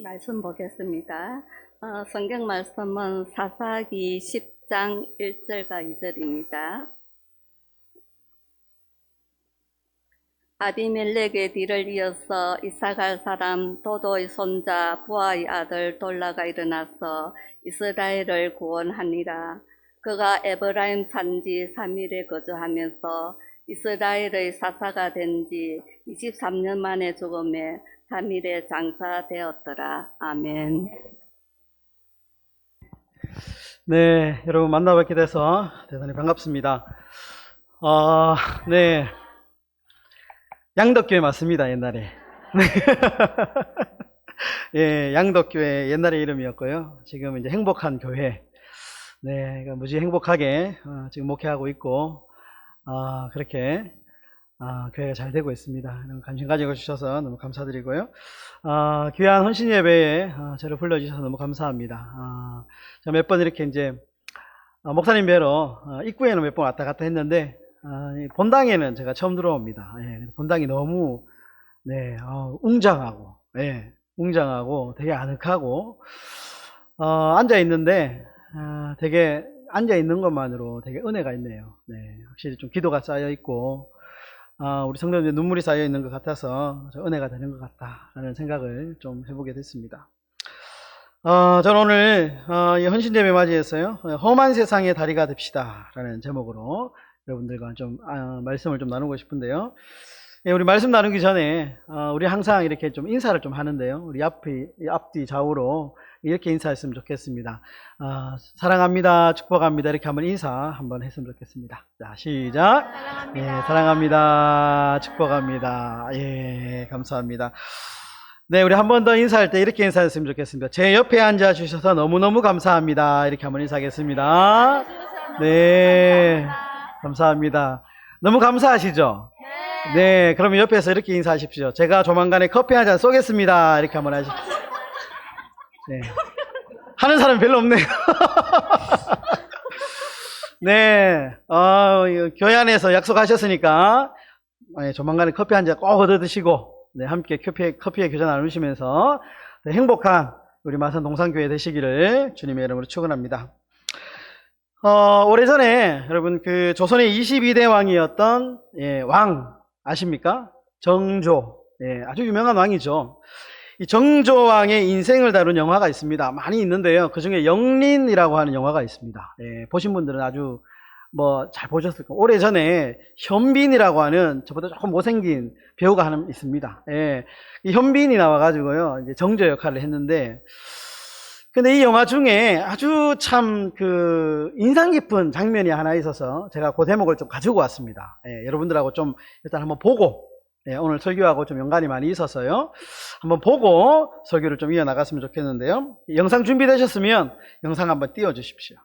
말씀 보겠습니다. 성경 말씀은 사사기 10장 1절과 2절입니다. 아비멜렉의 뒤를 이어서 이사갈 사람 도도의 손자 부하의 아들 돌라가 일어나서 이스라엘을 구원하니라. 그가 에브라임 산지 3일에 거주하면서 이스라엘의 사사가 된 지 23년 만에 죽음에 3일에 장사되었더라. 아멘. 네, 여러분 만나뵙게 돼서 대단히 반갑습니다. 네, 양덕교회 맞습니다, 옛날에. 예, 양덕교회 옛날의 이름이었고요. 지금 이제 행복한 교회. 네, 그러니까 무지 행복하게 지금 목회하고 있고, 그렇게 교회가 잘 되고 있습니다. 관심 가지고 주셔서 너무 감사드리고요. 귀한 헌신 예배에 저를 불러주셔서 너무 감사합니다. 제가 몇 번 이렇게 이제 목사님 뵈러 입구에는 몇 번 왔다 갔다 했는데 본당에는 제가 처음 들어옵니다. 예, 본당이 너무 네, 웅장하고 웅장하고 되게 아늑하고 앉아 있는데 되게 앉아 있는 것만으로 되게 은혜가 있네요. 네, 확실히 좀 기도가 쌓여 있고 우리 성도님들 눈물이 쌓여 있는 것 같아서 은혜가 되는 것 같다라는 생각을 좀 해보게 됐습니다. 저는 오늘 이 헌신예배 맞이해서요, 험한 세상의 다리가 됩시다 라는 제목으로 여러분들과 좀 말씀을 좀 나누고 싶은데요. 예, 우리 말씀 나누기 전에 우리 항상 이렇게 좀 인사를 좀 하는데요, 우리 앞뒤 좌우로 이렇게 인사했으면 좋겠습니다. 사랑합니다, 축복합니다, 이렇게 한번 인사 한번 했으면 좋겠습니다. 자, 시작. 사랑합니다. 예, 사랑합니다, 축복합니다. 예, 감사합니다. 네, 우리 한 번 더 인사할 때 이렇게 인사했으면 좋겠습니다. 제 옆에 앉아 주셔서 너무너무 감사합니다. 이렇게 한번 인사하겠습니다. 네, 감사합니다. 너무 감사하시죠? 네, 그러면 옆에서 이렇게 인사하십시오. 제가 조만간에 커피 한 잔 쏘겠습니다. 이렇게 한번 하십시오. 네. 하는 사람이 별로 없네요. 네, 교회 안에서 약속하셨으니까 조만간에 커피 한 잔 꼭 얻어 드시고 네, 함께 커피의 교제 나누시면서 네, 행복한 우리 마산 동산교회 되시기를 주님의 이름으로 축원합니다. 오래전에 여러분 그 조선의 22대 왕이었던 왕 아십니까? 정조. 아주 유명한 왕이죠. 이 정조왕의 인생을 다룬 영화가 있습니다. 많이 있는데요. 그 중에 영린이라고 하는 영화가 있습니다. 보신 분들은 아주 잘 보셨을 거예요. 오래전에 현빈이라고 하는 저보다 조금 못생긴 배우가 하나 있습니다. 이 현빈이 나와가지고요, 이제 정조 역할을 했는데, 근데 이 영화 중에 아주 참 인상 깊은 장면이 하나 있어서 제가 그 대목을 좀 가지고 왔습니다. 여러분들하고 좀 일단 한번 보고, 오늘 설교하고 좀 연관이 많이 있어서요, 한번 보고 설교를 좀 이어나갔으면 좋겠는데요. 영상 준비되셨으면 영상 한번 띄워주십시오.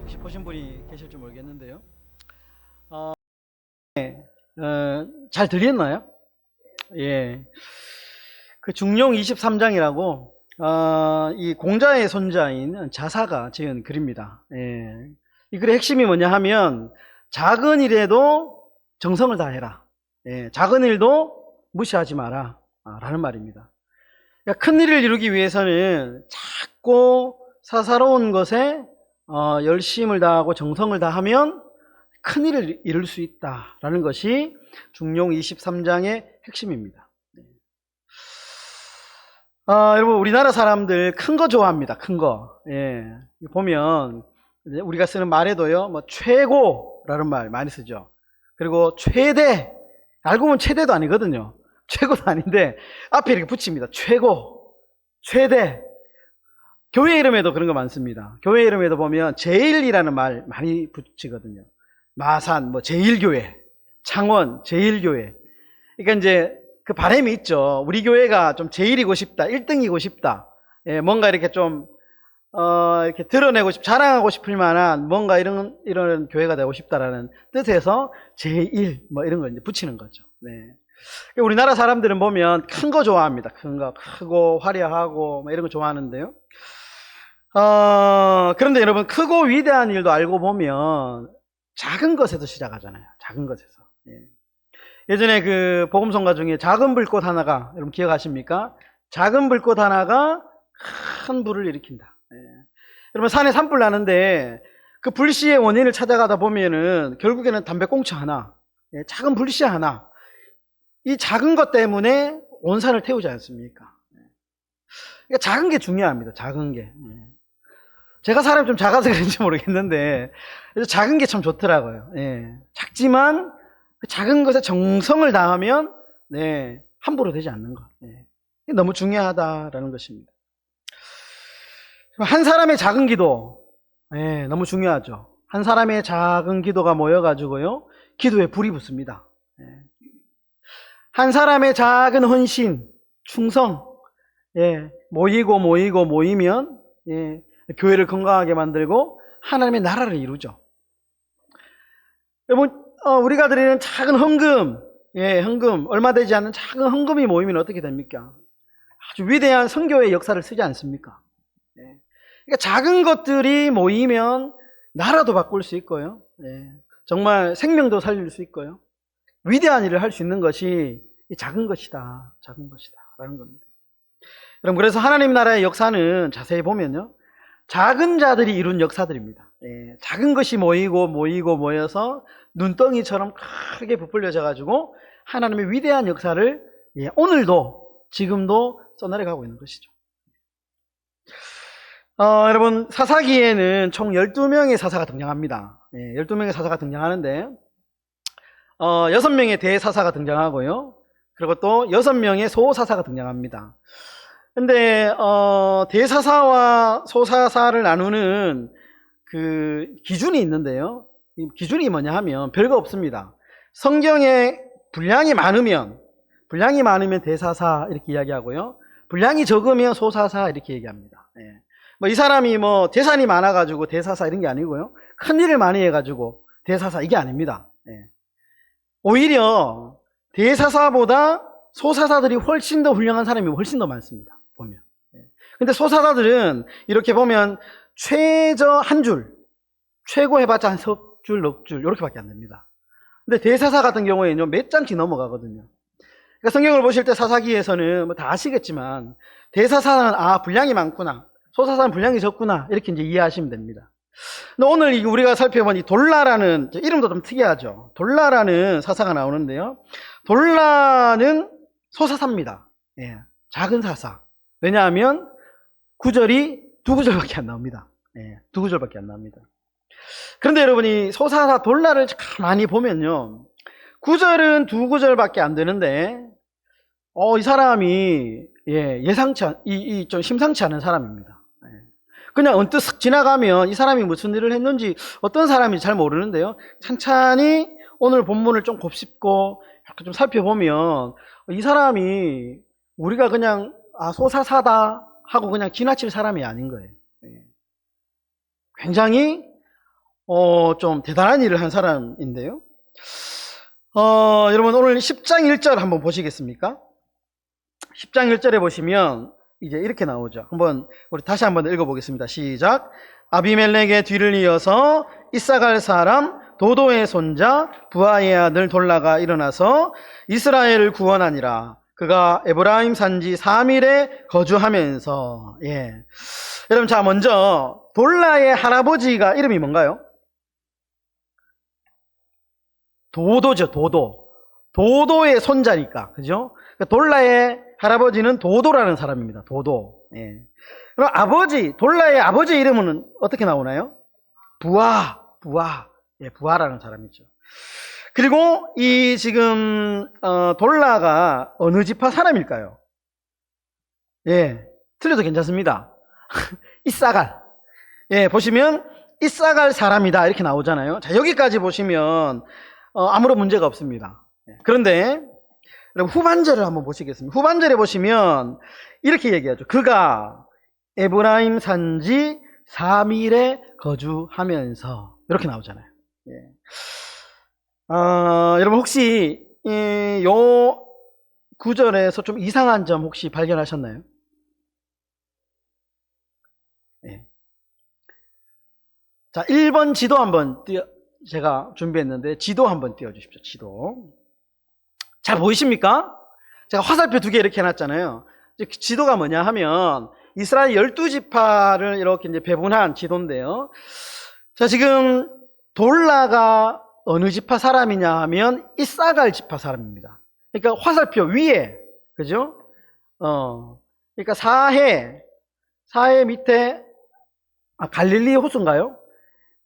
혹시 보신 분이 계실지 모르겠는데요. 잘 들렸나요? 예. 그 중용 23장이라고, 이 공자의 손자인 자사가 지은 글입니다. 예. 이 글의 핵심이 뭐냐 하면, 작은 일에도 정성을 다해라. 예. 작은 일도 무시하지 마라. 라는 말입니다. 그러니까 큰 일을 이루기 위해서는 작고 사사로운 것에 열심을 다하고 정성을 다하면 큰 일을 이룰 수 있다라는 것이 중용 23장의 핵심입니다. 여러분, 우리나라 사람들 큰 거 좋아합니다. 큰 거. 예. 보면 우리가 쓰는 말에도요, 뭐 최고라는 말 많이 쓰죠. 그리고 최대. 알고 보면 최대도 아니거든요. 최고도 아닌데 앞에 이렇게 붙입니다. 최고, 최대. 교회 이름에도 그런 거 많습니다. 교회 이름에도 보면 제일이라는 말 많이 붙이거든요. 마산, 뭐 제일교회, 창원, 제일교회. 그러니까 이제 그 바람이 있죠. 우리 교회가 좀 제일이고 싶다, 1등이고 싶다. 예, 뭔가 이렇게 좀 이렇게 드러내고 자랑하고 싶을 만한 뭔가 이런 교회가 되고 싶다라는 뜻에서 제일 뭐 이런 걸 이제 붙이는 거죠. 네. 우리나라 사람들은 보면 큰 거 좋아합니다. 큰 거, 크고 화려하고 뭐 이런 거 좋아하는데요. 그런데 여러분, 크고 위대한 일도 알고 보면 작은 것에서 시작하잖아요. 작은 것에서. 예. 예전에 그 복음성가 중에 작은 불꽃 하나가, 여러분 기억하십니까? 작은 불꽃 하나가 큰 불을 일으킨다. 예. 여러분, 산에 산불 나는데 그 불씨의 원인을 찾아가다 보면은 결국에는 담배꽁초 하나, 예, 작은 불씨 하나, 이 작은 것 때문에 온 산을 태우지 않습니까? 그러니까 작은 게 중요합니다. 작은 게. 제가 사람이 좀 작아서 그런지 모르겠는데 작은 게 참 좋더라고요. 예. 작지만 그 작은 것에 정성을 다하면 네, 함부로 되지 않는 것. 예. 너무 중요하다라는 것입니다. 한 사람의 작은 기도, 예, 너무 중요하죠. 한 사람의 작은 기도가 모여가지고요, 기도에 불이 붙습니다. 예. 한 사람의 작은 헌신, 충성, 예, 모이면, 예, 교회를 건강하게 만들고 하나님의 나라를 이루죠. 여러분, 우리가 드리는 작은 헌금, 예, 헌금, 얼마 되지 않는 작은 헌금이 모이면 어떻게 됩니까? 아주 위대한 선교의 역사를 쓰지 않습니까? 예. 그러니까 작은 것들이 모이면 나라도 바꿀 수 있고요, 예, 정말 생명도 살릴 수 있고요, 위대한 일을 할 수 있는 것이 이 작은 것이다, 작은 것이다 라는 겁니다. 여러분, 그래서 하나님 나라의 역사는 자세히 보면요, 작은 자들이 이룬 역사들입니다. 예, 작은 것이 모여서 눈덩이처럼 크게 부풀려져 가지고 하나님의 위대한 역사를, 예, 오늘도 지금도 써내려가고 있는 것이죠. 여러분, 사사기에는 총 12명의 사사가 등장합니다. 예, 12명의 사사가 등장하는데 6명의 대사사가 등장하고요, 그리고 또 6명의 소사사가 등장합니다. 근데 대사사와 소사사를 나누는 그 기준이 있는데요, 이 기준이 뭐냐 하면 별거 없습니다. 성경에 분량이 많으면 대사사 이렇게 이야기하고요, 분량이 적으면 소사사 이렇게 얘기합니다. 예. 뭐 이 사람이 뭐 재산이 많아가지고 대사사 이런 게 아니고요, 큰 일을 많이 해가지고 대사사 이게 아닙니다. 예. 오히려 대사사보다 소사사들이 훨씬 더 훌륭한 사람이 훨씬 더 많습니다, 보면. 근데 소사사들은 이렇게 보면 최저 한 줄, 최고 해봤자 한 석 줄, 넉 줄, 이렇게밖에 안 됩니다. 근데 대사사 같은 경우에는 몇 장씩 넘어가거든요. 그러니까 성경을 보실 때 사사기에서는 뭐 다 아시겠지만 대사사는 분량이 많구나, 소사사는 분량이 적구나, 이렇게 이제 이해하시면 됩니다. 근데 오늘 우리가 살펴본 이 돌라라는, 이름도 좀 특이하죠. 돌라라는 사사가 나오는데요, 돌라는 소사사입니다. 예, 작은 사사. 왜냐하면 구절이 2구절밖에 안 나옵니다. 예, 2구절밖에 안 나옵니다. 그런데 여러분이 소사사 돌라를 가만히 보면요, 구절은 2구절밖에 안 되는데 이 사람이, 예, 좀 심상치 않은 사람입니다. 예. 그냥 언뜻 쓱 지나가면 이 사람이 무슨 일을 했는지, 어떤 사람인지 잘 모르는데요, 찬찬히 오늘 본문을 좀 곱씹고 이렇게 좀 살펴보면 이 사람이 우리가 그냥 소사사다 하고 그냥 지나칠 사람이 아닌 거예요. 예. 굉장히 좀 대단한 일을 한 사람인데요, 여러분 오늘 10장 1절 한번 보시겠습니까? 10장 1절에 보시면 이제 이렇게 나오죠. 한번 우리 다시 한번 읽어보겠습니다. 시작. 아비멜렉의 뒤를 이어서 이사갈 사람 도도의 손자 부하의 아들 돌라가 일어나서 이스라엘을 구원하니라. 그가 에브라임 산지 3일에 거주하면서. 예. 여러분, 자, 먼저 돌라의 할아버지가 이름이 뭔가요? 도도죠. 도도의 손자니까, 그죠? 돌라의 할아버지는 도도라는 사람입니다. 도도. 예. 그럼 돌라의 아버지 이름은 어떻게 나오나요? 부하. 예, 부하라는 사람이죠. 그리고 이 지금 돌라가 어느 지파 사람일까요? 예, 틀려도 괜찮습니다. 이사갈. 예, 보시면 이사갈 사람이다 이렇게 나오잖아요. 자, 여기까지 보시면 아무런 문제가 없습니다. 그런데 후반절을 한번 보시겠습니다. 후반절에 보시면 이렇게 얘기하죠. 그가 에브라임 산지 3일에 거주하면서 이렇게 나오잖아요. 예. 여러분 혹시 요 구절에서 좀 이상한 점 혹시 발견하셨나요? 예. 자, 1번 지도 한번 제가 준비했는데 지도 한번 띄워주십시오. 지도. 잘 보이십니까? 제가 화살표 2개 이렇게 해놨잖아요. 지도가 뭐냐 하면 이스라엘 12지파를 이렇게 이제 배분한 지도인데요. 자, 지금 돌라가 어느 지파 사람이냐 하면 이사갈 지파 사람입니다. 그러니까 화살표 위에, 그죠? 그러니까 사해 밑에, 갈릴리 호수인가요?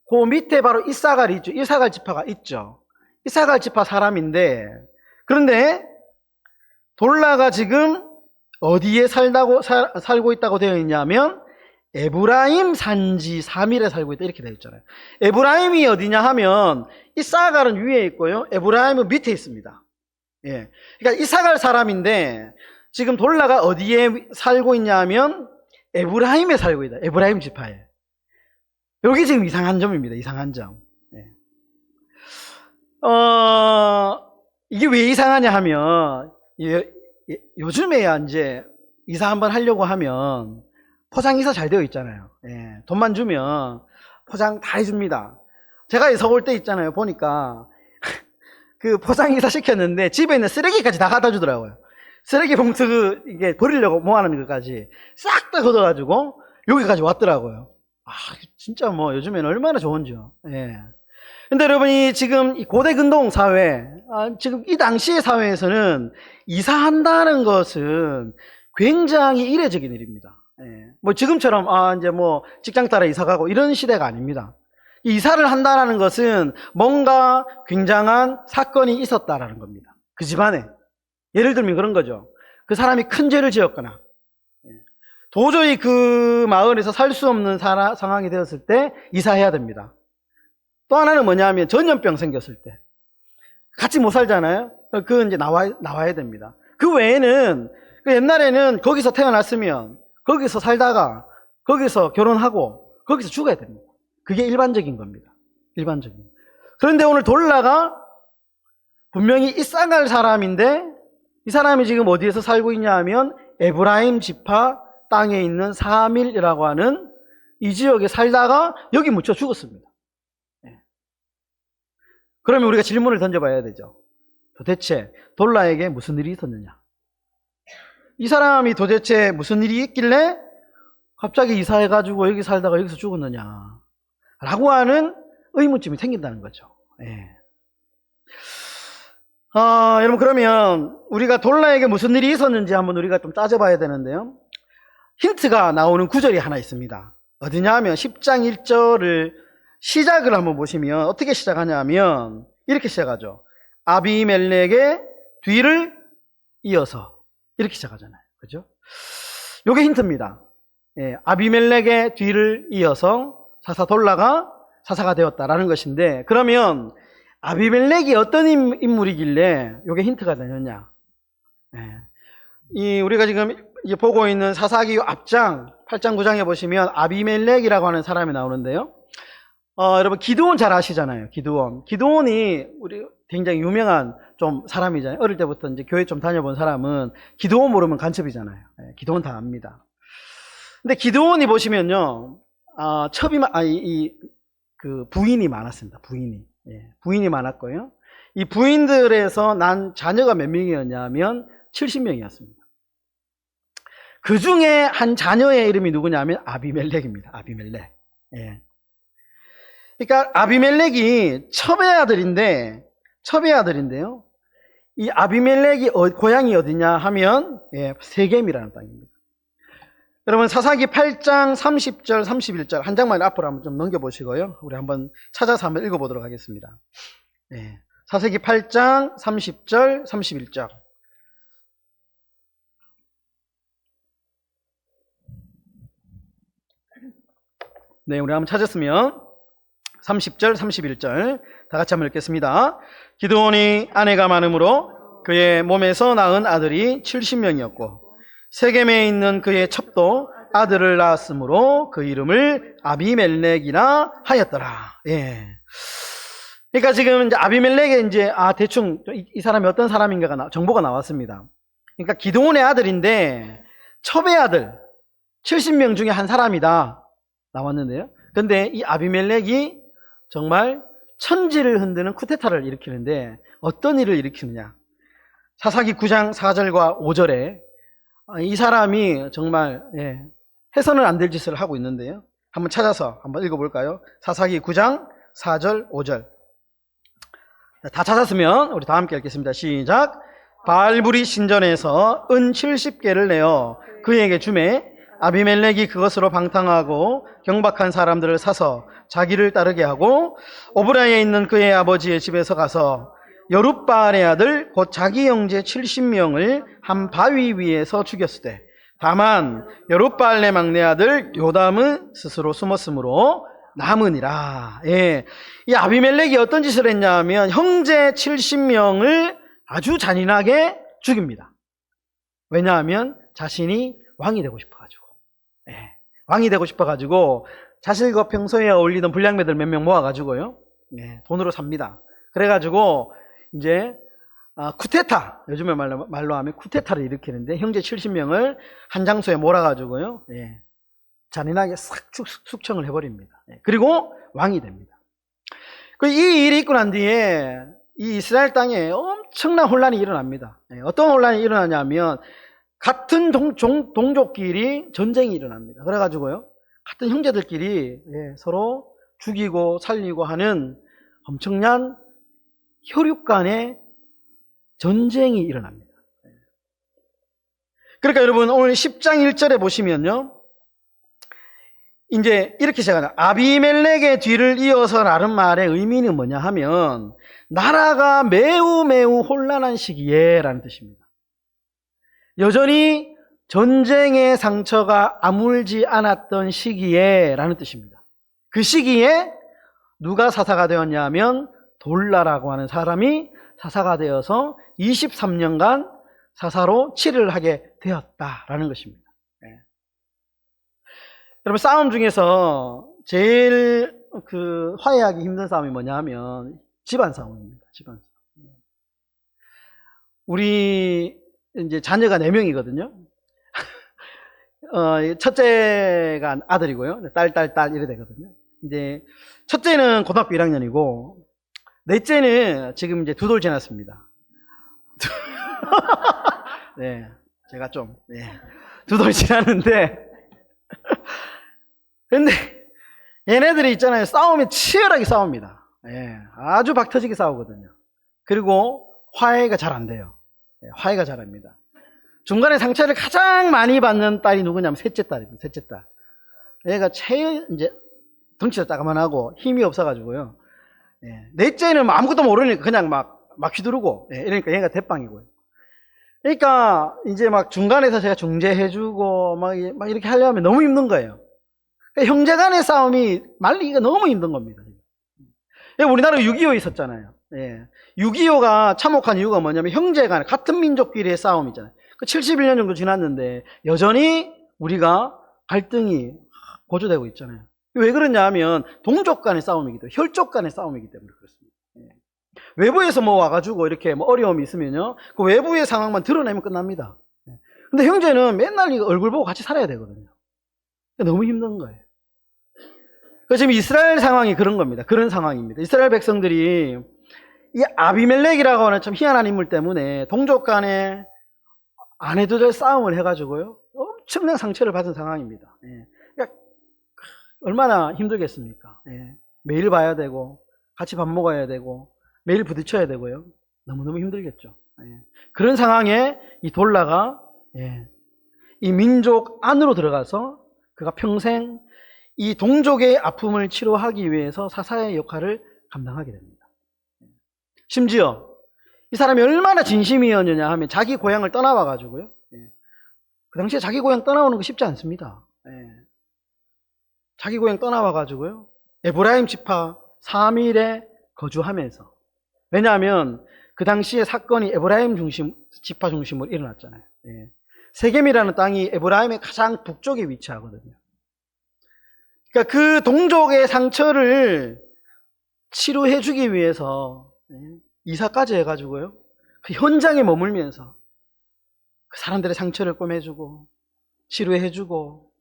그 밑에 바로 이사갈이 있죠. 이사갈 지파가 있죠. 이사갈 지파 사람인데, 그런데 돌라가 지금 어디에 살고 있다고 되어 있냐면 에브라임 산지 3일에 살고 있다 이렇게 되어 있잖아요. 에브라임이 어디냐 하면 이사갈은 위에 있고요. 에브라임은 밑에 있습니다. 예. 그러니까 이사갈 사람인데 지금 돌라가 어디에 살고 있냐 하면 에브라임에 살고 있다. 에브라임 지파에. 여기 지금 이상한 점입니다. 이상한 점. 예. 이게 왜 이상하냐 하면 요즘에야 이제 이사 한번 하려고 하면 포장이사 잘 되어 있잖아요. 예, 돈만 주면 포장 다 해줍니다. 제가 이사 올 때 있잖아요. 보니까 그 포장이사 시켰는데 집에 있는 쓰레기까지 다 갖다 주더라고요. 쓰레기 봉투 이게 버리려고 모아놓은 것까지 싹 다 걷어가지고 여기까지 왔더라고요. 진짜 뭐 요즘에는 얼마나 좋은지요. 예. 근데 여러분이 지금 이 고대 근동 사회, 지금 이 당시의 사회에서는 이사한다는 것은 굉장히 이례적인 일입니다. 예. 뭐 지금처럼 이제 뭐 직장 따라 이사 가고 이런 시대가 아닙니다. 이사를 한다는 것은 뭔가 굉장한 사건이 있었다라는 겁니다. 그 집안에. 예를 들면 그런 거죠. 그 사람이 큰 죄를 지었거나 도저히 그 마을에서 살 수 없는 상황이 되었을 때 이사해야 됩니다. 또 하나는 뭐냐면 전염병 생겼을 때 같이 못 살잖아요. 그 이제 나와야 됩니다. 그 외에는 옛날에는 거기서 태어났으면 거기서 살다가 거기서 결혼하고 거기서 죽어야 됩니다. 그게 일반적인 겁니다. 일반적인. 그런데 오늘 돌라가 분명히 이사갈 사람인데 이 사람이 지금 어디에서 살고 있냐 하면 에브라임 지파 땅에 있는 사밀이라고 하는 이 지역에 살다가 여기 묻혀 죽었습니다. 그러면 우리가 질문을 던져봐야 되죠. 도대체 돌라에게 무슨 일이 있었느냐? 이 사람이 도대체 무슨 일이 있길래 갑자기 이사해가지고 여기 살다가 여기서 죽었느냐? 라고 하는 의문점이 생긴다는 거죠. 예. 여러분, 그러면 우리가 돌라에게 무슨 일이 있었는지 한번 우리가 좀 따져봐야 되는데요. 힌트가 나오는 구절이 하나 있습니다. 어디냐 하면 10장 1절을 시작을 한번 보시면 어떻게 시작하냐 하면 이렇게 시작하죠. 아비멜렉의 뒤를 이어서 이렇게 시작하잖아요. 그죠? 요게 힌트입니다. 예, 아비멜렉의 뒤를 이어서 돌라가 사사가 되었다라는 것인데, 그러면 아비멜렉이 어떤 인물이길래 요게 힌트가 되느냐? 예, 우리가 지금 이제 보고 있는 사사기 앞장 8장 9장에 보시면 아비멜렉이라고 하는 사람이 나오는데요. 여러분, 기드온 잘 아시잖아요. 기드온이 우리 굉장히 유명한 좀 사람이잖아요. 어릴 때부터 이제 교회 좀 다녀본 사람은 기드온 모르면 간첩이잖아요. 기드온 다 압니다. 근데 기드온이 보시면요, 그 부인이 많았습니다. 부인이 많았고요. 이 부인들에서 난 자녀가 몇 명이었냐면 70명이었습니다. 그 중에 한 자녀의 이름이 누구냐면 아비멜렉입니다. 아비멜렉. 예. 그러니까 아비멜렉이 첩의 아들인데요. 이 아비멜렉이 고향이 어디냐 하면 세겜이라는 땅입니다. 여러분, 사사기 8장 30절 31절 한 장만 앞으로 한번 좀 넘겨보시고요. 우리 한번 찾아서 한번 읽어보도록 하겠습니다. 사사기 8장 30절 31절. 네, 우리 한번 찾았으면 30절 31절 다 같이 한번 읽겠습니다. 기드온이 아내가 많으므로 그의 몸에서 낳은 아들이 70명이었고 세겜에 있는 그의 첩도 아들을 낳았으므로 그 이름을 아비멜렉이라 하였더라. 예. 그러니까 지금 이제 아비멜렉의 이제 대충 이 사람이 어떤 사람인가가 정보가 나왔습니다. 그러니까 기드온의 아들인데 첩의 아들 70명 중에 한 사람이다 나왔는데요. 근데 이 아비멜렉이 정말 천지를 흔드는 쿠데타를 일으키는데 어떤 일을 일으키느냐. 사사기 9장 4절과 5절에 이 사람이 정말 해서는 안 될 짓을 하고 있는데요. 한번 찾아서 한번 읽어볼까요? 사사기 9장 4절 5절 다 찾았으면 우리 다 함께 읽겠습니다. 시작. 바알브리 신전에서 은 70개를 내어 그에게 주매 아비멜렉이 그것으로 방탕하고 경박한 사람들을 사서 자기를 따르게 하고 오브라에 있는 그의 아버지의 집에서 가서 여룻바알의 아들 곧 자기 형제 70명을 한 바위 위에서 죽였으되 다만 여룻바알의 막내 아들 요담은 스스로 숨었으므로 남으니라. 이 아비멜렉이 어떤 짓을 했냐 하면 형제 70명을 아주 잔인하게 죽입니다. 왜냐하면 자신이 왕이 되고 싶어가지고 왕이 되고 싶어가지고 자신과 평소에 어울리던 불량배들 몇 명 모아가지고요 돈으로 삽니다. 그래가지고 이제 쿠데타, 요즘에 말로 하면 쿠데타를 일으키는데 형제 70명을 한 장소에 몰아가지고요 잔인하게 싹 숙청을 해버립니다. 그리고 왕이 됩니다. 이 일이 있고 난 뒤에 이 이스라엘 땅에 엄청난 혼란이 일어납니다. 어떤 혼란이 일어나냐면 같은 동족끼리 전쟁이 일어납니다. 그래가지고요 같은 형제들끼리 서로 죽이고 살리고 하는 엄청난 혈육 간의 전쟁이 일어납니다. 그러니까 여러분 오늘 10장 1절에 보시면요 이제 이렇게 시작하죠. 아비멜렉의 뒤를 이어서 라는 말의 의미는 뭐냐 하면 나라가 매우 혼란한 시기에 라는 뜻입니다. 여전히 전쟁의 상처가 아물지 않았던 시기에 라는 뜻입니다. 그 시기에 누가 사사가 되었냐 하면 돌라라고 하는 사람이 사사가 되어서 23년간 사사로 치를 하게 되었다라는 것입니다. 여러분 싸움 중에서 제일 화해하기 힘든 싸움이 뭐냐 하면 집안 싸움입니다. 집안 싸움. 우리 이제 자녀가 4명이거든요. 첫째가 아들이고요. 딸 이래 되거든요. 이제 첫째는 고등학교 1학년이고 넷째는 지금 이제 2돌 지났습니다. 네, 제가 좀 2돌 지났는데 근데 얘네들이 있잖아요. 싸우면 치열하게 싸웁니다. 아주 박터지게 싸우거든요. 그리고 화해가 잘 안 돼요. 화해가 잘 안 됩니다. 중간에 상처를 가장 많이 받는 딸이 누구냐면 셋째 딸입니다. 셋째 딸. 얘가 제일 이제 덩치가 따가만하고 힘이 없어가지고요. 넷째는 아무것도 모르니까 그냥 막 휘두르고 이러니까 얘가 대빵이고요. 그러니까 이제 막 중간에서 제가 중재해주고 막 이렇게 하려면 너무 힘든 거예요. 그러니까 형제 간의 싸움이 말리기가 너무 힘든 겁니다. 우리나라 6.25 있었잖아요. 6.25가 참혹한 이유가 뭐냐면 형제 간 같은 민족끼리의 싸움이잖아요. 71년 정도 지났는데 여전히 우리가 갈등이 고조되고 있잖아요. 왜 그러냐 하면 동족 간의 싸움이기 때문에, 혈족 간의 싸움이기 때문에 그렇습니다. 예. 외부에서 뭐 와가지고 이렇게 뭐 어려움이 있으면요, 그 외부의 상황만 드러내면 끝납니다. 예. 근데 형제는 맨날 이거 얼굴 보고 같이 살아야 되거든요. 너무 힘든 거예요. 그래서 지금 이스라엘 상황이 그런 겁니다. 그런 상황입니다. 이스라엘 백성들이 이 아비멜렉이라고 하는 참 희한한 인물 때문에 동족 간에 아내들 싸움을 해가지고요, 엄청난 상처를 받은 상황입니다. 예. 그러니까 얼마나 힘들겠습니까? 예. 매일 봐야 되고, 같이 밥 먹어야 되고, 매일 부딪혀야 되고요. 너무너무 힘들겠죠. 예. 그런 상황에 이 돌라가, 예, 이 민족 안으로 들어가서 그가 평생 이 동족의 아픔을 치료하기 위해서 사사의 역할을 감당하게 됩니다. 심지어 이 사람이 얼마나 진심이었느냐 하면 자기 고향을 떠나와가지고요, 예, 그 당시에 자기 고향 떠나오는 거 쉽지 않습니다. 예. 자기 고향 떠나와가지고요, 에브라임 지파 3일에 거주하면서, 왜냐하면 그 당시에 사건이 에브라임 지파 중심으로 일어났잖아요. 예. 세겜이라는 땅이 에브라임의 가장 북쪽에 위치하거든요. 그러니까 그 동족의 상처를 치료해주기 위해서, 예, 이사까지 해가지고요, 그 현장에 머물면서 그 사람들의 상처를 꿰매주고 치료해주고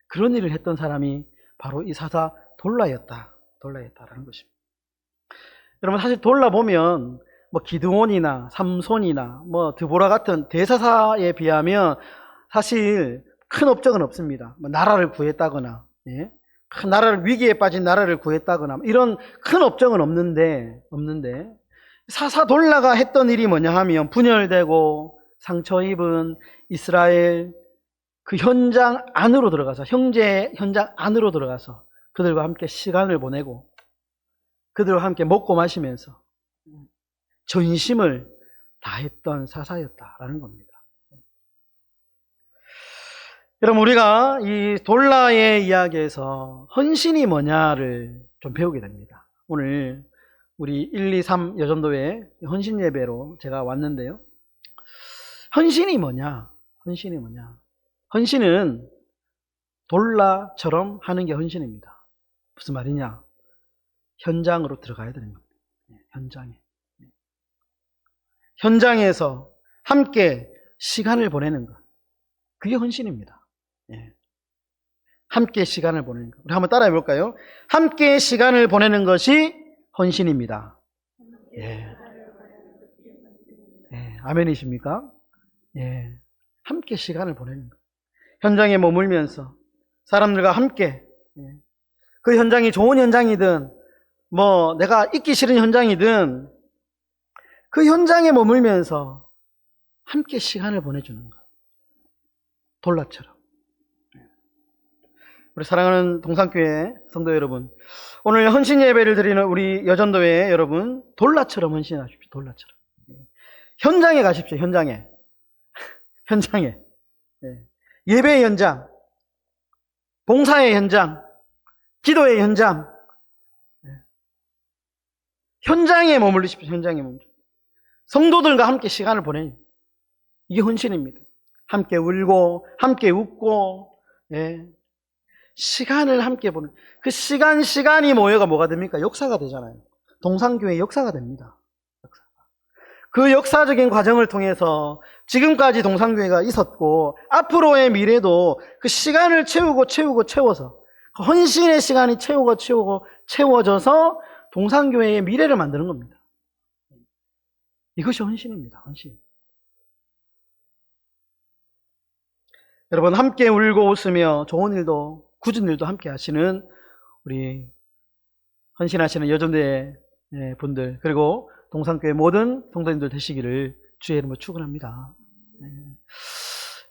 그런 일을 했던 사람이 바로 이 사사 돌라였다라는 것입니다. 여러분, 사실 돌라보면 뭐 기드온이나 삼손이나 뭐 드보라 같은 대사사에 비하면 사실 큰 업적은 없습니다. 뭐 나라를 구했다거나, 예? 큰 나라를, 위기에 빠진 나라를 구했다거나 이런 큰 업적은 없는데 사사 돌라가 했던 일이 뭐냐 하면 분열되고 상처 입은 이스라엘 그 현장 안으로 들어가서, 형제 현장 안으로 들어가서 그들과 함께 시간을 보내고 그들과 함께 먹고 마시면서 전심을 다했던 사사였다라는 겁니다. 여러분, 우리가 이 돌라의 이야기에서 헌신이 뭐냐를 좀 배우게 됩니다. 오늘 우리 1, 2, 3 여전도회 헌신 예배로 제가 왔는데요, 헌신이 뭐냐? 헌신은 돌라처럼 하는 게 헌신입니다. 무슨 말이냐? 현장으로 들어가야 되는 겁니다. 현장에서 함께 시간을 보내는 것, 그게 헌신입니다. 예. 함께 시간을 보내는 것. 우리 한번 따라해 볼까요? 함께 시간을 보내는 것이 헌신입니다. 예. 예. 아멘이십니까? 예. 함께 시간을 보내는 것. 현장에 머물면서 사람들과 함께, 예, 그 현장이 좋은 현장이든 뭐 내가 있기 싫은 현장이든 그 현장에 머물면서 함께 시간을 보내주는 것. 돌라처럼. 우리 사랑하는 동산교회 성도 여러분, 오늘 헌신 예배를 드리는 우리 여전도회 여러분, 돌라처럼 헌신하십시오. 돌라처럼. 현장에 가십시오. 현장에. 예배의 현장, 봉사의 현장, 기도의 현장, 현장에 머물르십시오. 현장에 머물러. 성도들과 함께 시간을 보내는, 이게 헌신입니다. 함께 울고 함께 웃고, 예, 시간을 함께 보는, 그 시간이 모여가 뭐가 됩니까? 역사가 되잖아요. 동산교회 역사가 됩니다. 그 역사적인 과정을 통해서 지금까지 동산교회가 있었고 앞으로의 미래도 그 시간을 채워서 그 헌신의 시간이 채워져서 동산교회의 미래를 만드는 겁니다. 이것이 헌신입니다. 헌신. 여러분, 함께 울고 웃으며 좋은 일도 굳은 일도 함께 하시는 우리 헌신하시는 여전대 분들, 그리고 동산교회 모든 성도님들 되시기를 주의 이름으로 축원합니다.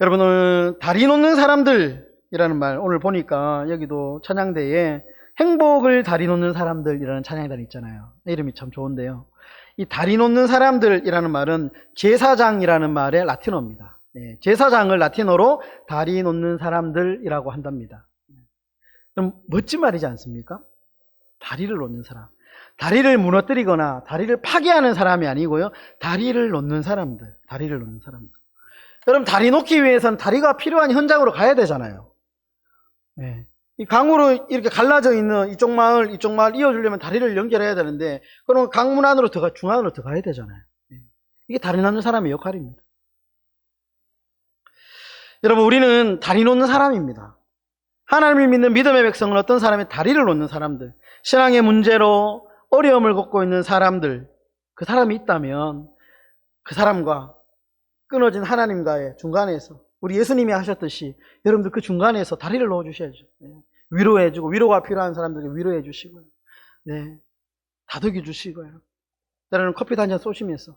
여러분, 오늘 다리 놓는 사람들이라는 말, 오늘 보니까 여기도 찬양대에 행복을 다리 놓는 사람들이라는 찬양단이 있잖아요. 이름이 참 좋은데요, 이 다리 놓는 사람들이라는 말은 제사장이라는 말의 라틴어입니다. 제사장을 라틴어로 다리 놓는 사람들이라고 한답니다. 좀 멋진 말이지 않습니까? 다리를 놓는 사람. 다리를 무너뜨리거나 다리를 파괴하는 사람이 아니고요, 다리를 놓는 사람들. 여러분, 다리 놓기 위해서는 다리가 필요한 현장으로 가야 되잖아요. 이 강으로 이렇게 갈라져 있는 이쪽 마을 이어주려면 다리를 연결해야 되는데, 그러면 강문 안으로 중앙으로 들어가야 되잖아요. 이게 다리 놓는 사람의 역할입니다. 여러분, 우리는 다리 놓는 사람입니다. 하나님을 믿는 믿음의 백성은 어떤 사람이 다리를 놓는 사람들, 신앙의 문제로 어려움을 겪고 있는 사람들, 그 사람이 있다면 그 사람과 끊어진 하나님과의 중간에서, 우리 예수님이 하셨듯이 여러분들 그 중간에서 다리를 놓아주셔야죠. 위로해주고, 위로가 필요한 사람들에게 위로해 주시고요. 네. 다독여 주시고요. 때로는 커피 한 잔 쏘시면서,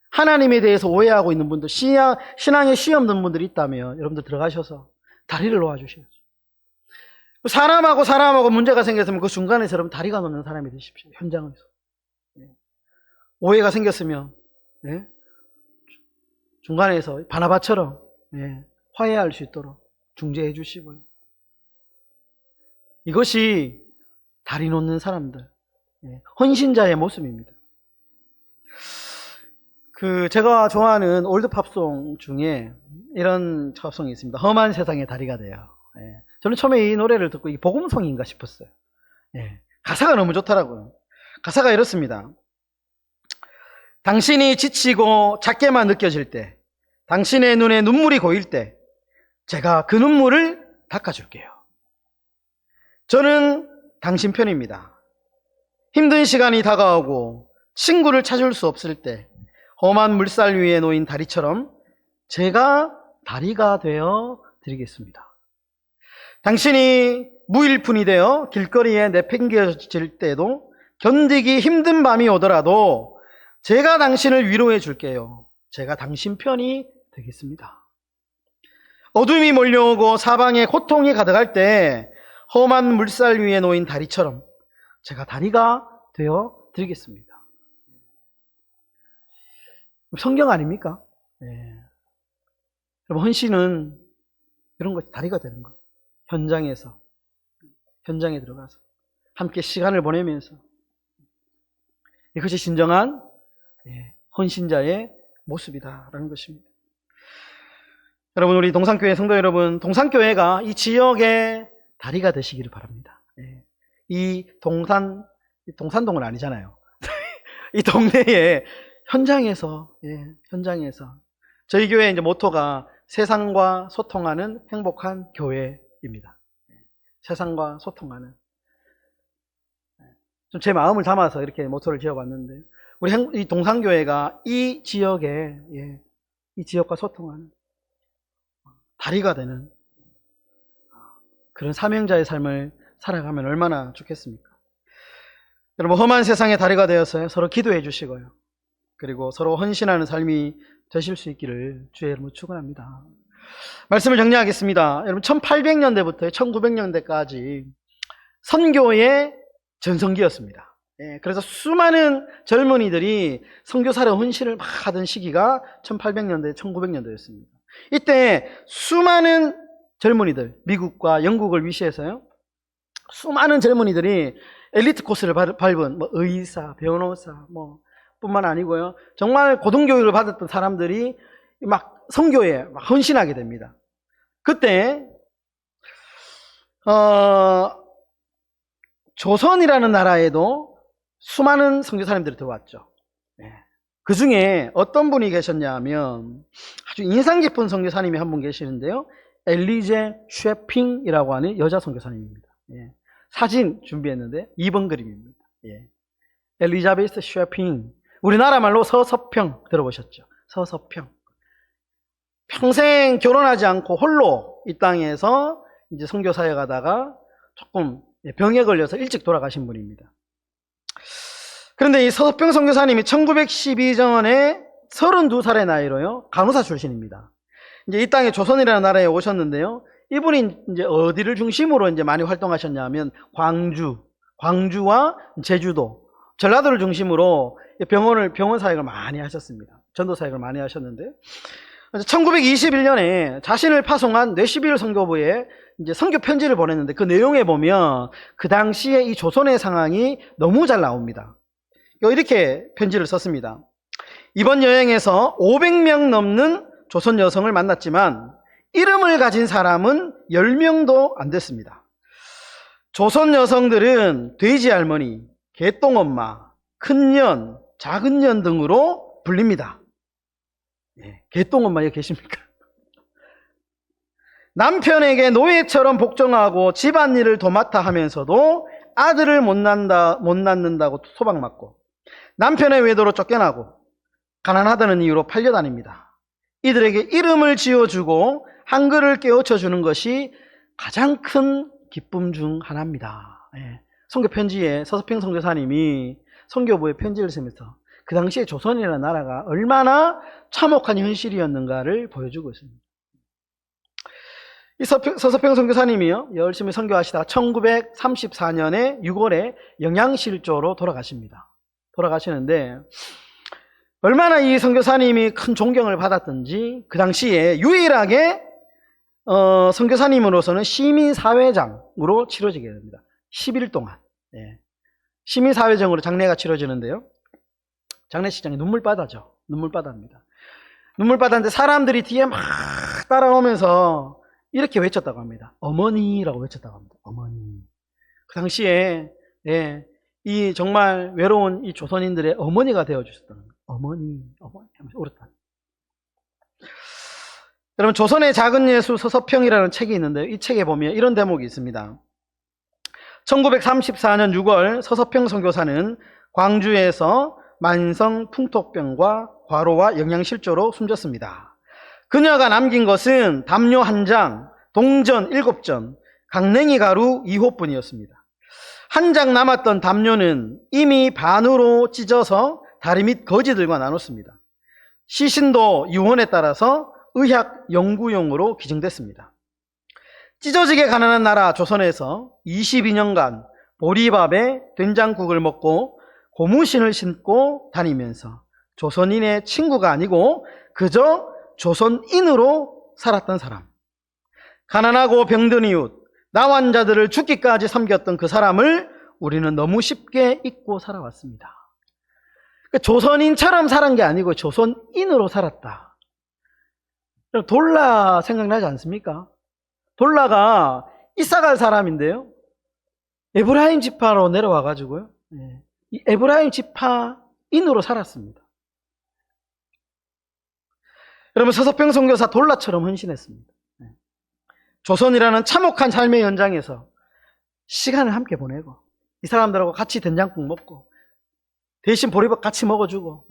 하나님에 대해서 오해하고 있는 분들, 신앙에 시험 든 분들이 있다면 여러분들 들어가셔서 다리를 놓아주셔야죠. 사람하고 문제가 생겼으면 그 중간에서 여러분 다리가 놓는 사람이 되십시오. 현장에서. 오해가 생겼으면 중간에서 바나바처럼 화해할 수 있도록 중재해 주시고요. 이것이 다리 놓는 사람들, 헌신자의 모습입니다. 제가 좋아하는 올드 팝송 중에 이런 팝송이 있습니다. 험한 세상의 다리가 돼요. 저는 처음에 이 노래를 듣고 이게 복음송인가 싶었어요. 가사가 너무 좋더라고요. 가사가 이렇습니다. 당신이 지치고 작게만 느껴질 때, 당신의 눈에 눈물이 고일 때, 제가 그 눈물을 닦아줄게요. 저는 당신 편입니다. 힘든 시간이 다가오고 친구를 찾을 수 없을 때, 험한 물살 위에 놓인 다리처럼 제가 다리가 되어 드리겠습니다. 당신이 무일푼이 되어 길거리에 내팽개칠 때도, 견디기 힘든 밤이 오더라도 제가 당신을 위로해 줄게요. 제가 당신 편이 되겠습니다. 어둠이 몰려오고 사방에 고통이 가득할 때, 험한 물살 위에 놓인 다리처럼 제가 다리가 되어 드리겠습니다. 성경 아닙니까? 여러분, 헌신은 이런 것, 다리가 되는 것. 현장에 들어가서 함께 시간을 보내면서, 이것이 진정한 헌신자의 모습이다라는 것입니다. 여러분, 우리 동산교회 성도 여러분, 동산교회가 이 지역의 다리가 되시기를 바랍니다. 이 동산동은 아니잖아요. 이 동네의 현장에서 저희 교회 이제 모토가 세상과 소통하는 행복한 교회입니다. 세상과 소통하는. 좀 제 마음을 담아서 이렇게 모토를 지어봤는데, 우리 이 동산교회가 이 지역과 소통하는 다리가 되는 그런 사명자의 삶을 살아가면 얼마나 좋겠습니까? 여러분, 험한 세상의 다리가 되어서 서로 기도해 주시고요. 그리고 서로 헌신하는 삶이 되실 수 있기를 주의 이름으로 축원합니다. 말씀을 정리하겠습니다. 여러분, 1800년대부터 1900년대까지 선교의 전성기였습니다. 그래서 수많은 젊은이들이 선교사를 헌신을 막 하던 시기가 1800년대, 1900년대였습니다. 이때 수많은 젊은이들, 미국과 영국을 위시해서요, 수많은 젊은이들이 엘리트 코스를 밟은 의사, 변호사 뿐만 아니고요, 정말 고등교육을 받았던 사람들이 막 선교에 막 헌신하게 됩니다. 그때 조선이라는 나라에도 수많은 선교사님들이 들어왔죠. 그 중에 어떤 분이 계셨냐면 아주 인상 깊은 선교사님이 한 분 계시는데요, 엘리제 쉐핑이라고 하는 여자 선교사님입니다. 사진 준비했는데 2번 그림입니다. 엘리자베스 쉐핑, 우리나라 말로 서서평 들어보셨죠? 서서평. 평생 결혼하지 않고 홀로 이 땅에서 이제 선교사에 가다가 조금 병에 걸려서 일찍 돌아가신 분입니다. 그런데 이 서서평 선교사님이 1912년에 32살의 나이로요, 간호사 출신입니다. 이제 이 땅에 조선이라는 나라에 오셨는데요, 이분이 이제 어디를 중심으로 이제 많이 활동하셨냐면 광주와 제주도, 전라도를 중심으로 병원 사역을 많이 하셨습니다. 전도 사역을 많이 하셨는데, 1921년에 자신을 파송한 뇌시빌 선교부에 이제 선교 편지를 보냈는데, 그 내용에 보면 그 당시에 이 조선의 상황이 너무 잘 나옵니다. 이렇게 편지를 썼습니다. 이번 여행에서 500명 넘는 조선 여성을 만났지만 이름을 가진 사람은 10명도 안 됐습니다. 조선 여성들은 돼지 할머니, 개똥엄마, 큰년, 작은년 등으로 불립니다. 예, 개똥엄마 여기 계십니까? 남편에게 노예처럼 복종하고 집안일을 도맡아 하면서도 아들을 못 낳는다고 소박맞고 남편의 외도로 쫓겨나고 가난하다는 이유로 팔려다닙니다. 이들에게 이름을 지어주고 한글을 깨우쳐주는 것이 가장 큰 기쁨 중 하나입니다. 예. 선교 편지에 서서평 선교사님이 선교부에 편지를 쓰면서 그 당시에 조선이라는 나라가 얼마나 참혹한 현실이었는가를 보여주고 있습니다. 이 서서평 선교사님이요, 열심히 선교하시다가 1934년에 6월에 영양실조로 돌아가십니다. 돌아가시는데 얼마나 이 선교사님이 큰 존경을 받았던지 그 당시에 유일하게 선교사님으로서는 시민사회장으로 치러지게 됩니다. 10일 동안. 예. 시민사회장으로 장례가 치러지는데요. 장례식장에 눈물바다죠. 눈물바다입니다. 눈물바다인데 사람들이 뒤에 막 따라오면서 이렇게 외쳤다고 합니다. 어머니라고 외쳤다고 합니다. 어머니. 그 당시에 이 정말 외로운 이 조선인들의 어머니가 되어주셨다는 거예요. 어머니 하면서 울었다. 여러분, 조선의 작은 예수 서서평이라는 책이 있는데요. 이 책에 보면 이런 대목이 있습니다. 1934년 6월 서서평 선교사는 광주에서 만성 풍토병과 과로와 영양실조로 숨졌습니다. 그녀가 남긴 것은 담요 1장, 동전 7전, 강냉이 가루 2호뿐이었습니다. 한 장 남았던 담요는 이미 반으로 찢어서 다리 밑 거지들과 나눴습니다. 시신도 유언에 따라서 의학 연구용으로 기증됐습니다. 찢어지게 가난한 나라 조선에서 22년간 보리밥에 된장국을 먹고 고무신을 신고 다니면서 조선인의 친구가 아니고 그저 조선인으로 살았던 사람, 가난하고 병든 이웃, 나환자들을 죽기까지 섬겼던 그 사람을 우리는 너무 쉽게 잊고 살아왔습니다. 조선인처럼 살은 게 아니고 조선인으로 살았다. 돌라 생각나지 않습니까? 돌라가 이사갈 사람인데요, 에브라임 지파로 내려와가지고요, 이 에브라임 지파인으로 살았습니다. 여러분, 서서평 선교사 돌라처럼 헌신했습니다. 조선이라는 참혹한 삶의 현장에서 시간을 함께 보내고 이 사람들하고 같이 된장국 먹고 대신 보리밥 같이 먹어주고,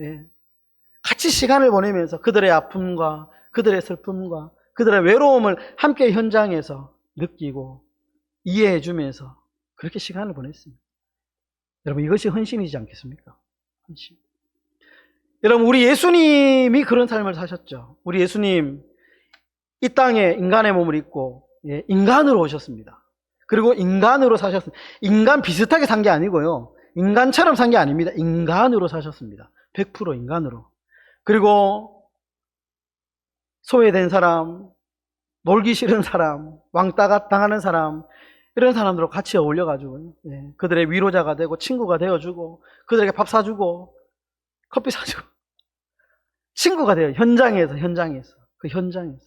같이 시간을 보내면서 그들의 아픔과 그들의 슬픔과 그들의 외로움을 함께 현장에서 느끼고 이해해주면서 그렇게 시간을 보냈습니다. 여러분, 이것이 헌신이지 않겠습니까? 헌신. 여러분, 우리 예수님이 그런 삶을 사셨죠. 우리 예수님 이 땅에 인간의 몸을 입고 인간으로 오셨습니다. 그리고 인간으로 사셨습니다. 인간 비슷하게 산 게 아니고요, 인간처럼 산 게 아닙니다. 인간으로 사셨습니다. 100% 인간으로. 그리고 소외된 사람, 놀기 싫은 사람, 왕따가 당하는 사람, 이런 사람들과 같이 어울려가지고 그들의 위로자가 되고 친구가 되어주고 그들에게 밥 사주고 커피 사주고 친구가 돼요. 현장에서 그 현장에서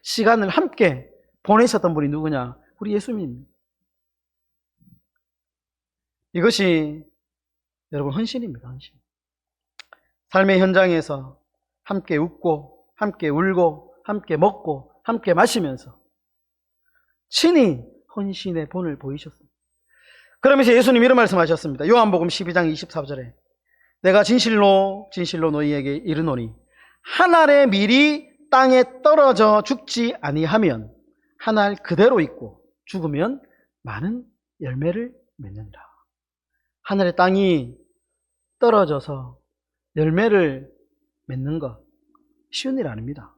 시간을 함께 보내셨던 분이 누구냐? 우리 예수님입니다. 이것이 여러분 헌신입니다. 헌신. 삶의 현장에서 함께 웃고 함께 울고 함께 먹고 함께 마시면서 친히 헌신의 본을 보이셨습니다. 그러면서 예수님 이런 말씀하셨습니다. 요한복음 12장 24절에 내가 진실로 진실로 너희에게 이르노니 한 알의 밀이 땅에 떨어져 죽지 아니하면 한 알 그대로 있고 죽으면 많은 열매를 맺는다. 하늘의 땅이 떨어져서 열매를 맺는 것 쉬운 일 아닙니다.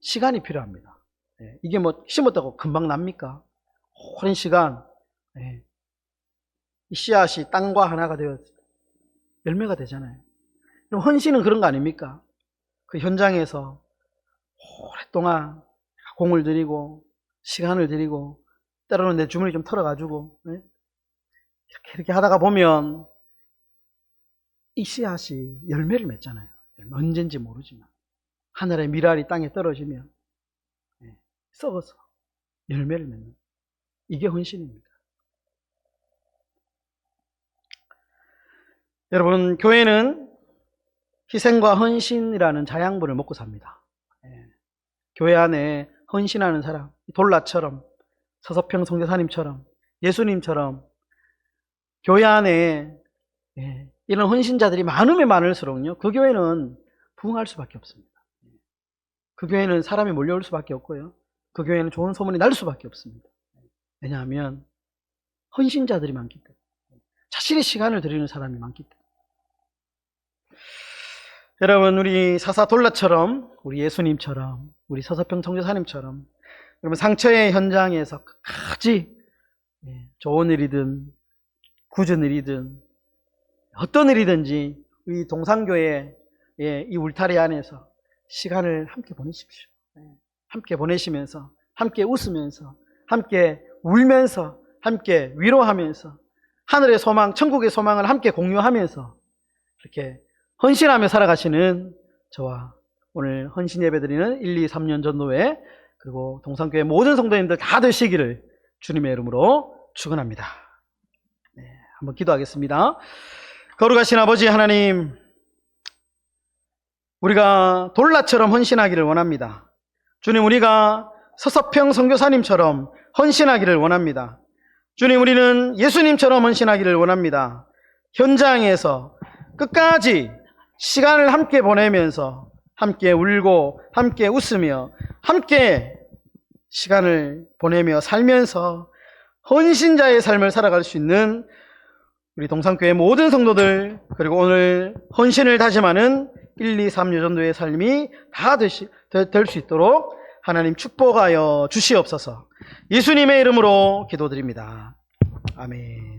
시간이 필요합니다. 이게 뭐 심었다고 금방 납니까? 오랜 시간 이 씨앗이 땅과 하나가 되어 열매가 되잖아요. 그럼 헌신은 그런 거 아닙니까? 그 현장에서 오랫동안 공을 들이고 시간을 들이고 때로는 내 주머니 좀 털어가지고 이렇게 하다가 보면 이 씨앗이 열매를 맺잖아요. 언젠지 모르지만 하늘의 밀알이 땅에 떨어지면 썩어서 열매를 맺는, 이게 헌신입니다. 여러분, 교회는 희생과 헌신이라는 자양분을 먹고 삽니다. 교회 안에 헌신하는 사람, 돌라처럼, 서서평 선교사님처럼, 예수님처럼 교회 안에 이런 헌신자들이 많으면 많을수록요, 그 교회는 부흥할 수밖에 없습니다. 그 교회는 사람이 몰려올 수밖에 없고요, 그 교회는 좋은 소문이 날 수밖에 없습니다. 왜냐하면 헌신자들이 많기 때문에, 자신의 시간을 드리는 사람이 많기 때문에. 여러분, 우리 사사돌라처럼, 우리 예수님처럼, 우리 서서평 선교사님처럼, 여러분, 상처의 현장에서 끝까지 좋은 일이든 굳은 일이든 어떤 일이든지 우리 동산교회 이 울타리 안에서 시간을 함께 보내십시오. 함께 보내시면서, 함께 웃으면서, 함께 울면서, 함께 위로하면서, 하늘의 소망, 천국의 소망을 함께 공유하면서 이렇게 헌신하며 살아가시는 저와 오늘 헌신 예배드리는 1, 2, 3년 전도회, 그리고 동산교회 모든 성도님들 다 되시기를 주님의 이름으로 축원합니다. 한번 기도하겠습니다. 거룩하신 아버지 하나님, 우리가 돌라처럼 헌신하기를 원합니다. 주님, 우리가 서서평 선교사님처럼 헌신하기를 원합니다. 주님, 우리는 예수님처럼 헌신하기를 원합니다. 현장에서 끝까지 시간을 함께 보내면서 함께 울고 함께 웃으며 함께 시간을 보내며 살면서 헌신자의 삶을 살아갈 수 있는 우리 동산교회 모든 성도들, 그리고 오늘 헌신을 다짐하는 1, 2, 3 여전도의 삶이 다 될 수 있도록 하나님 축복하여 주시옵소서. 예수님의 이름으로 기도드립니다. 아멘.